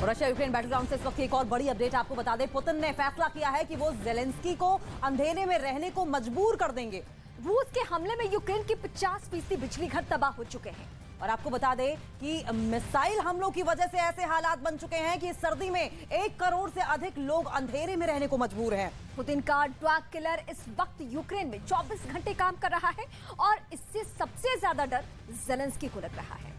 Russia Ukraine Battleground से इस वक्त एक और बड़ी अपडेट आपको बता दें। पुतिन ने फैसला किया है कि वो जेलेंस्की को अंधेरे में रहने को मजबूर कर देंगे। रूस के हमले में यूक्रेन के 50% बिजली घर तबाह हो चुके हैं। और आपको बता दें कि मिसाइल हमलों की वजह से ऐसे हालात बन चुके हैं कि इस सर्दी में 1 करोड़ से अधिक लोग अंधेरे में रहने को मजबूर हैं। पुतिन का ट्रक किलर इस वक्त यूक्रेन में 24 घंटे काम कर रहा है और इससे सबसे ज्यादा डर जेलेंस्की को लग रहा है।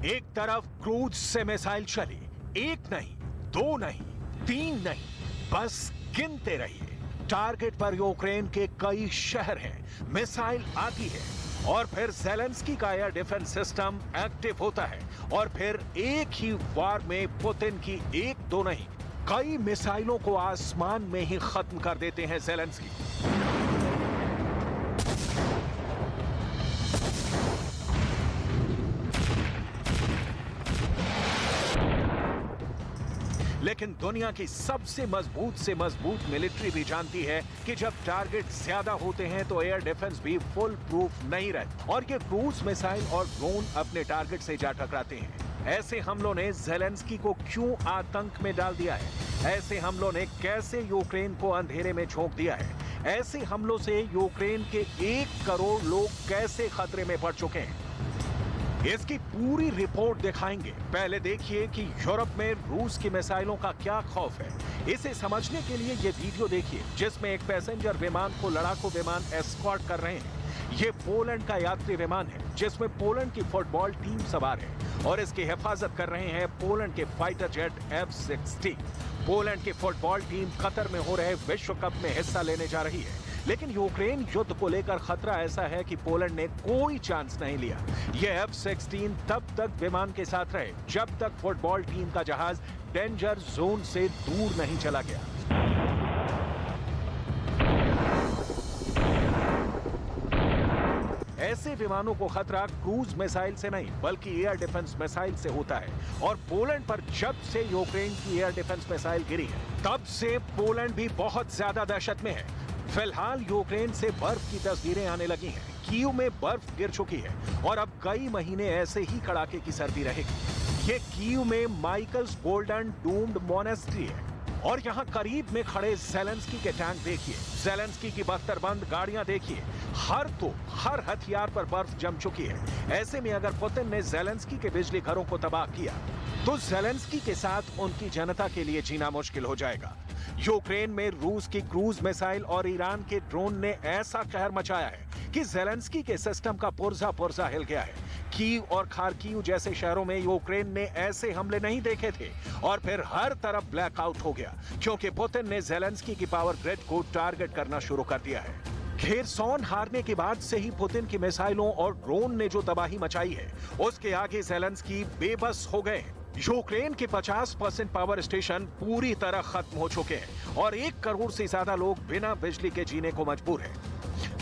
एक तरफ क्रूज से मिसाइल चली, 1 नहीं, 2 नहीं, 3 नहीं, बस गिनते रहिए। टारगेट पर यूक्रेन के कई शहर हैं। मिसाइल आती है और फिर जेलेंस्की का एयर डिफेंस सिस्टम एक्टिव होता है और फिर एक ही वार में पुतिन की 1-2 नहीं, कई मिसाइलों को आसमान में ही खत्म कर देते हैं जेलेंस्की। लेकिन दुनिया की सबसे मजबूत से मजबूत मिलिट्री भी जानती है कि जब टारगेट ज्यादा होते हैं तो एयर डिफेंस भी फुल प्रूफ नहीं रहती और ये क्रूज मिसाइल और ड्रोन अपने टारगेट से जा टकराते हैं। ऐसे हमलों ने जेलेंस्की को क्यों आतंक में डाल दिया है? ऐसे हमलों ने कैसे यूक्रेन को अंधेरे में झोंक दिया है? ऐसे हमलों से यूक्रेन के 1 करोड़ लोग कैसे खतरे में पड़ चुके हैं? इसकी पूरी रिपोर्ट दिखाएंगे। पहले देखिए कि यूरोप में रूस की मिसाइलों का क्या खौफ है। इसे समझने के लिए ये वीडियो देखिए जिसमें एक पैसेंजर विमान को लड़ाकू विमान एस्कॉर्ट कर रहे हैं। ये पोलैंड का यात्री विमान है जिसमें पोलैंड की फुटबॉल टीम सवार है और इसकी हिफाजत कर रहे हैं पोलैंड के फाइटर जेट F-16। पोलैंड की फुटबॉल टीम कतर में हो रहे विश्व कप में हिस्सा लेने जा रही है, लेकिन यूक्रेन युद्ध को लेकर खतरा ऐसा है कि पोलैंड ने कोई चांस नहीं लिया। यह F-16 तब तक विमान के साथ रहे जब तक फुटबॉल टीम का जहाज डेंजर जोन से दूर नहीं चला गया। ऐसे विमानों को खतरा क्रूज मिसाइल से नहीं बल्कि एयर डिफेंस मिसाइल से होता है और पोलैंड पर जब से यूक्रेन की एयर डिफेंस मिसाइल गिरी है तब से पोलैंड भी बहुत ज्यादा दहशत में है। फिलहाल यूक्रेन से बर्फ की तस्वीरें आने लगी हैं। कीव में बर्फ गिर चुकी है और अब कई महीने ऐसे ही कड़ाके की सर्दी रहेगी। ये कीव में माइकल्स गोल्डन डूम्ड मोनेस्ट्री है और यहाँ करीब में खड़े जेलेंस्की के टैंक देखिए, जेलेंस्की की बख्तरबंद गाड़ियां देखिए। हर हथियार पर बर्फ जम चुकी है। ऐसे में अगर पुतिन ने जेलेंस्की के बिजली घरों को तबाह किया तो जेलेंस्की के साथ उनकी जनता के लिए जीना मुश्किल हो जाएगा। यूक्रेन में रूस की क्रूज मिसाइल और ईरान के ड्रोन ने ऐसा कहर मचाया है कि जेलेंस्की के सिस्टम का पुर्जा हिल गया है। कीव और खार्किव जैसे शहरों में यूक्रेन ने ऐसे हमले नहीं देखे थे और फिर हर तरफ ब्लैकआउट हो गया क्योंकि पुतिन ने जेलेंस्की की पावर ग्रिड को टारगेट करना शुरू कर दिया है। खेरसॉन हारने के बाद से ही पुतिन की मिसाइलों और ड्रोन ने जो तबाही मचाई है उसके आगे जेलेंस्की बेबस हो गए हैं। यूक्रेन के 50% पावर स्टेशन पूरी तरह खत्म हो चुके हैं और 1 करोड़ से ज्यादा लोग बिना बिजली के जीने को मजबूर हैं।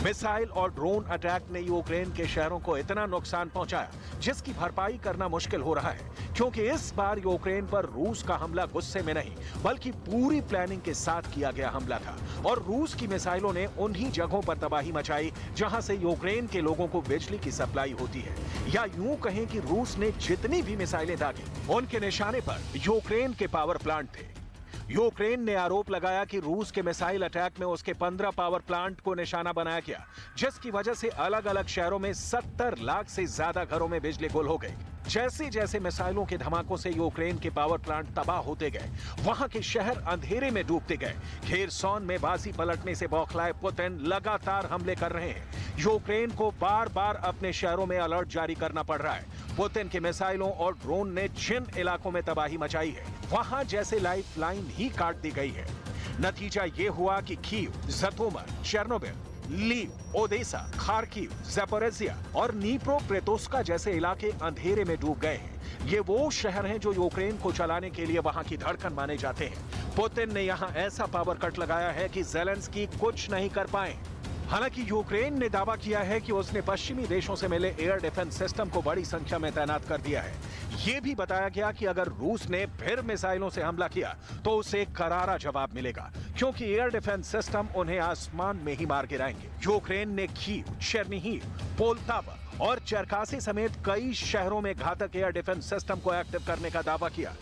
मिसाइल और ड्रोन अटैक ने यूक्रेन के शहरों को इतना नुकसान पहुंचाया जिसकी भरपाई करना मुश्किल हो रहा है क्योंकि इस बार यूक्रेन पर रूस का हमला गुस्से में नहीं बल्कि पूरी प्लानिंग के साथ किया गया हमला था और रूस की मिसाइलों ने उन्हीं जगहों पर तबाही मचाई जहां से यूक्रेन के लोगों को बिजली की सप्लाई होती है। या यूं कहें कि रूस ने जितनी भी मिसाइलें दागी उनके निशाने पर यूक्रेन के पावर प्लांट थे। यूक्रेन ने आरोप लगाया कि रूस के मिसाइल अटैक में उसके 15 पावर प्लांट को निशाना बनाया गया जिसकी वजह से अलग अलग शहरों में 70 लाख से ज्यादा घरों में बिजली गुल हो गई। जैसे जैसे मिसाइलों के धमाकों से यूक्रेन के पावर प्लांट तबाह होते गए वहां के शहर अंधेरे में डूबते गए। खेरसॉन में बाजी पलटने से बौखलाए पुतिन लगातार हमले कर रहे हैं। यूक्रेन को बार बार अपने शहरों में अलर्ट जारी करना पड़ रहा है। पुतिन की मिसाइलों और ड्रोन ने जिन इलाकों में तबाही मचाई है वहां जैसे लाइफ लाइन ही काट दी गई है। नतीजा ये हुआ कि Kyiv, Zhytomyr, Chernobyl, Lviv, Odesa, Kharkiv, Zaporizhzhia और नीप्रोपेट्रोव्स्क जैसे इलाके अंधेरे में डूब गए हैं। ये वो शहर हैं जो यूक्रेन को चलाने के लिए वहां की धड़कन माने जाते हैं। पुतिन ने यहां ऐसा पावर कट लगाया है कि जेलेंस्की कुछ नहीं कर पाए। हालांकि यूक्रेन ने दावा किया है कि उसने पश्चिमी देशों से मिले एयर डिफेंस सिस्टम को बड़ी संख्या में तैनात कर दिया है। ये भी बताया गया कि अगर रूस ने फिर मिसाइलों से हमला किया तो उसे करारा जवाब मिलेगा, क्योंकि एयर डिफेंस सिस्टम उन्हें आसमान में ही मार गिराएंगे। यूक्रेन ने कीव, चेर्निहिव, पोलतावा और चरकासी समेत कई शहरों में घातक एयर डिफेंस सिस्टम को एक्टिव करने का दावा किया।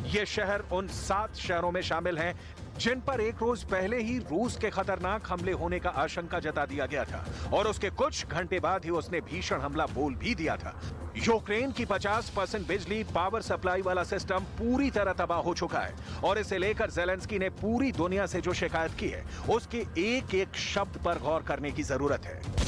ये शहर उन 7 शहरों में शामिल हैं जिन पर एक रोज पहले ही रूस के खतरनाक हमले होने का आशंका जता दिया गया था, और उसके कुछ घंटे बाद ही उसने भीषण हमला बोल भी दिया था। यूक्रेन की 50% बिजली पावर सप्लाई वाला सिस्टम पूरी तरह तबाह हो चुका है, और इसे लेकर ज़ेलेंस्की ने पूरी दुनिया से जो शिकायत की है उसके एक एक शब्द पर गौर करने की जरूरत है।